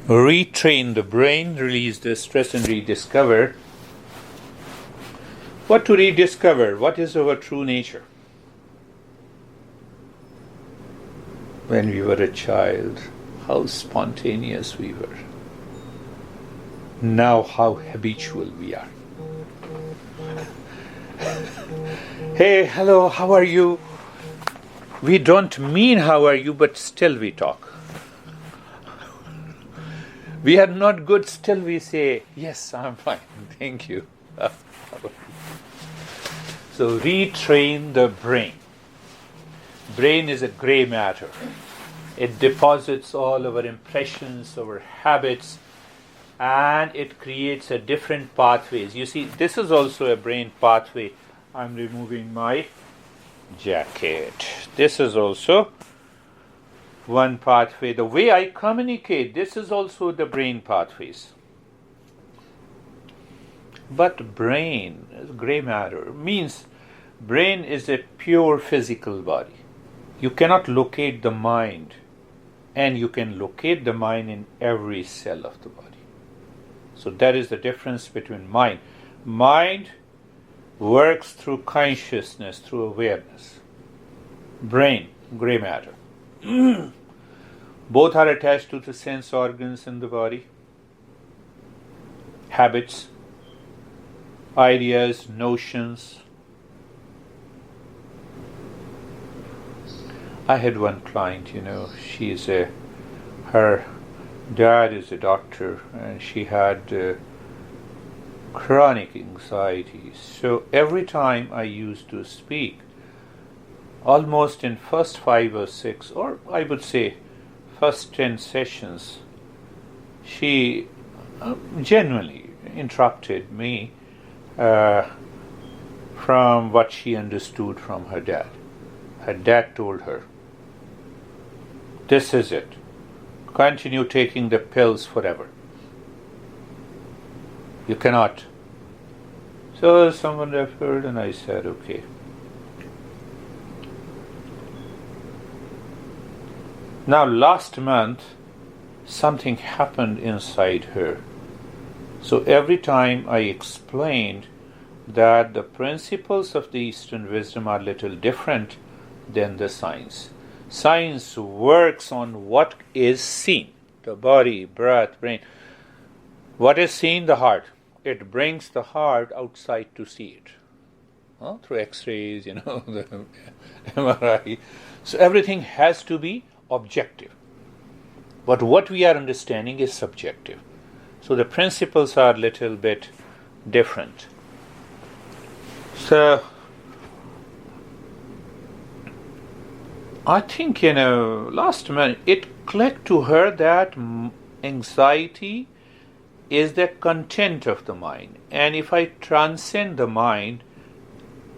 Retrain the brain, release the stress, and rediscover. What to rediscover? What is our true nature? When we were a child, how spontaneous we were. Now, how habitual we are. Hey, hello, how are you? We don't mean how are you, but still we talk. We are not good, still we say, yes, I'm fine, thank you. So retrain the brain. Brain is a gray matter. It deposits all our impressions, our habits, and it creates a different pathways. You see, this is also a brain pathway. I'm removing my jacket. This is also one pathway. The way I communicate, this is also the brain pathways. But brain is gray matter. Means brain is a pure physical body. You cannot locate the mind, and you can locate the mind in every cell of the body. So that is the difference between mind. Mind works through consciousness, through awareness. Brain, gray matter. Both are attached to the sense organs in the body. Habits, ideas, notions. I had one client, her dad is a doctor, and she had chronic anxiety. So every time I used to speak, almost in first 5 or 6, or I would say first 10 sessions, she genuinely interrupted me from what she understood from her dad. Her dad told her, this is it. Continue taking the pills forever. You cannot. So someone referred, and I said, okay. Now last month, something happened inside her. So every time I explained that the principles of the Eastern wisdom are little different than the science. Science works on what is seen. The body, breath, brain. What is seen? The heart. It brings the heart outside to see it. Through x-rays, the MRI. So everything has to be objective. But what we are understanding is subjective. So the principles are a little bit different. So I think, last month it clicked to her that anxiety is the content of the mind. And if I transcend the mind,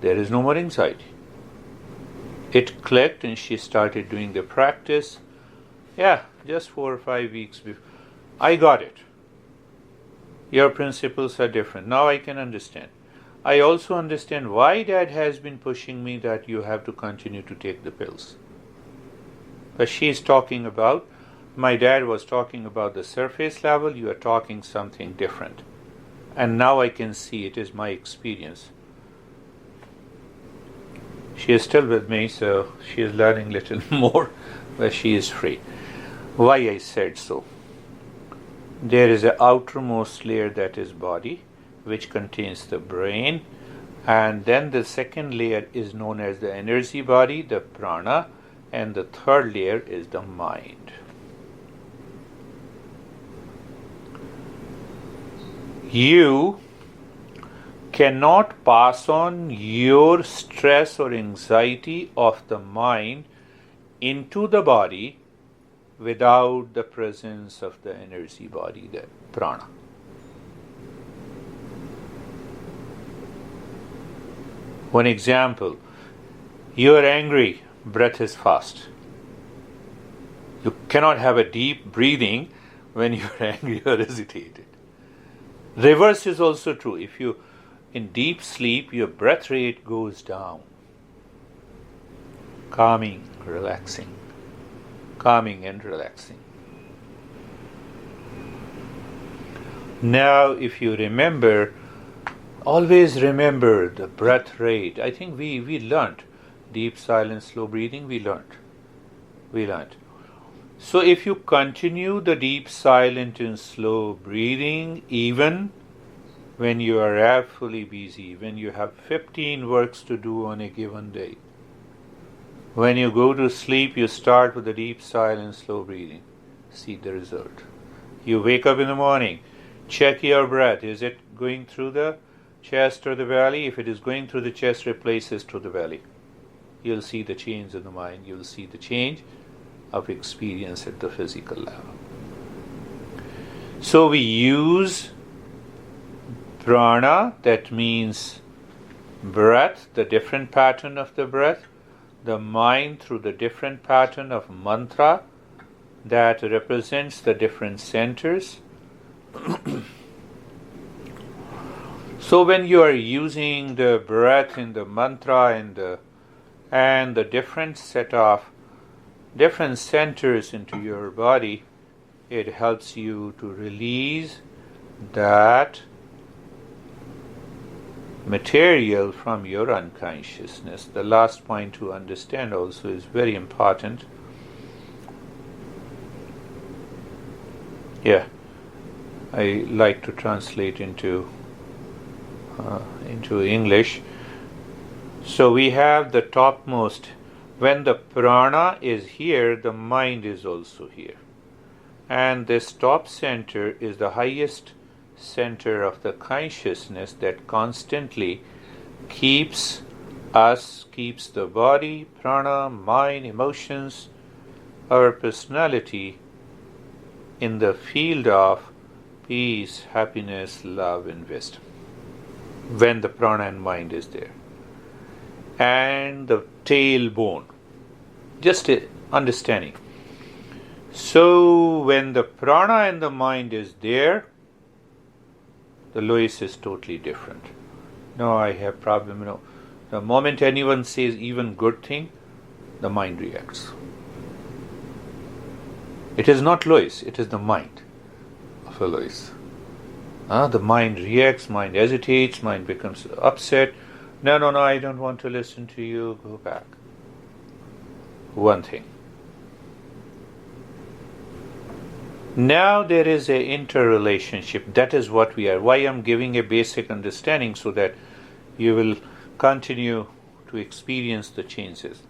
there is no more anxiety. It clicked, and she started doing the practice. Yeah, just 4 or 5 weeks before. I got it. Your principles are different. Now I can understand. I also understand why Dad has been pushing me that you have to continue to take the pills. But she is talking about, my dad was talking about the surface level, you are talking something different. And now I can see it is my experience. She is still with me, so she is learning a little more, but she is free. Why I said so? There is an outermost layer that is body, which contains the brain, and then the second layer is known as the energy body, the prana, and the third layer is the mind. You cannot pass on your stress or anxiety of the mind into the body without the presence of the energy body, the prana. One example, you are angry, breath is fast. You cannot have a deep breathing when you are angry or agitated. Reverse is also true. If you in deep sleep, your breath rate goes down. Calming, relaxing. Calming and relaxing. Now, if you remember, always remember the breath rate. I think we learnt deep silence, slow breathing, we learnt. So if you continue the deep silent and slow breathing, even when you are fully busy, when you have 15 works to do on a given day, when you go to sleep, you start with the deep silent, slow breathing. See the result. You wake up in the morning, check your breath. Is it going through the chest or the belly? If it is going through the chest, replace it through the belly. You'll see the change in the mind. You'll see the change of experience at the physical level. So we use prana, that means breath, the different pattern of the breath, the mind through the different pattern of mantra that represents the different centers. So when you are using the breath in the mantra and the different set of different centers into your body, it helps you to release that material from your unconsciousness. The last point to understand also is very important. I like to translate into English. So we have the topmost. When the prana is here, the mind is also here. And this top center is the highest center of the consciousness that constantly keeps the body, prana, mind, emotions, our personality in the field of peace, happiness, love, and wisdom. When the prana and mind is there. And the tailbone. Just understanding. So when the prana and the mind is there, the Lois is totally different. No, I have problem. No. The moment anyone says even good thing, the mind reacts. It is not Lois, it is the mind of a Lois. The mind reacts, mind hesitates, mind becomes upset. No, I don't want to listen to you, go back. One thing. Now there is an interrelationship. That is what we are. Why I'm giving a basic understanding so that you will continue to experience the changes.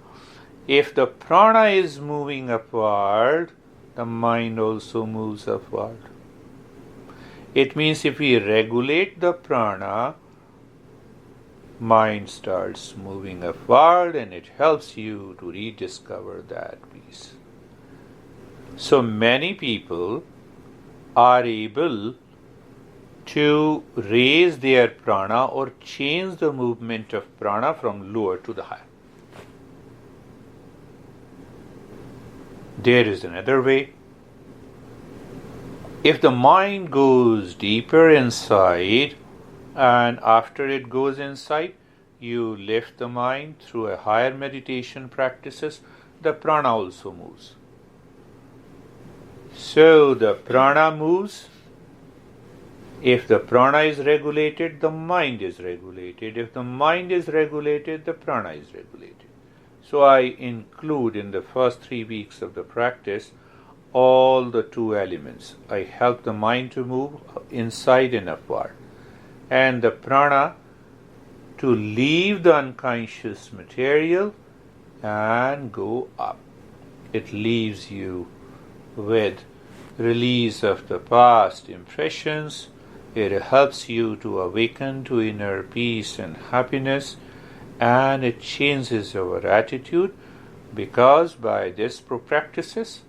If the prana is moving upward, the mind also moves upward. It means if we regulate the prana, mind starts moving upward and it helps you to rediscover that peace. So many people are able to raise their prana or change the movement of prana from lower to the higher. There is another way. If the mind goes deeper inside, and after it goes inside, you lift the mind through a higher meditation practices, the prana also moves. So the prana moves. If the prana is regulated, the mind is regulated. If the mind is regulated, the prana is regulated. So I include in the first 3 weeks of the practice all the 2 elements. I help the mind to move inside and upward, and the prana to leave the unconscious material and go up. It leaves you with release of the past impressions. It helps you to awaken to inner peace and happiness, and it changes our attitude, because by this practices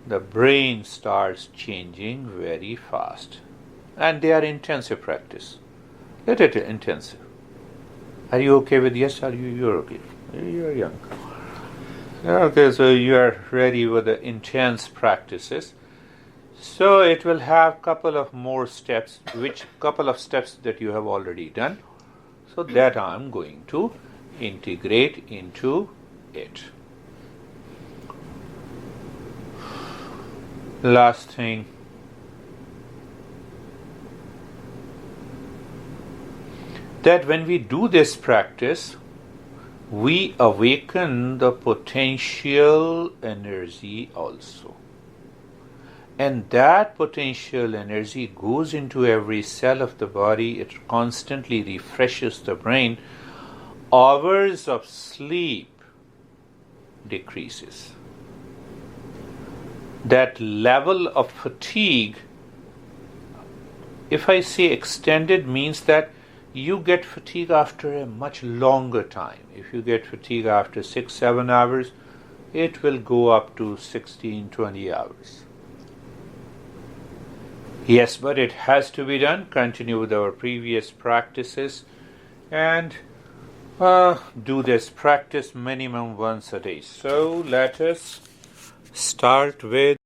the brain starts changing very fast, and they are intensive practice. Let it intensive. Are you okay with yes? Are you're okay? You're young. Okay, so you are ready with the intense practices. So it will have couple of more steps, which couple of steps that you have already done. So that I am going to integrate into it. Last thing. that when we do this practice, we awaken the potential energy also. And that potential energy goes into every cell of the body. It constantly refreshes the brain. Hours of sleep decreases. That level of fatigue, if I say extended, means that you get fatigue after a much longer time. If you get fatigue after 6-7 hours, it will go up to 16-20 hours. Yes, but it has to be done. Continue with our previous practices and do this practice minimum once a day. So let us start with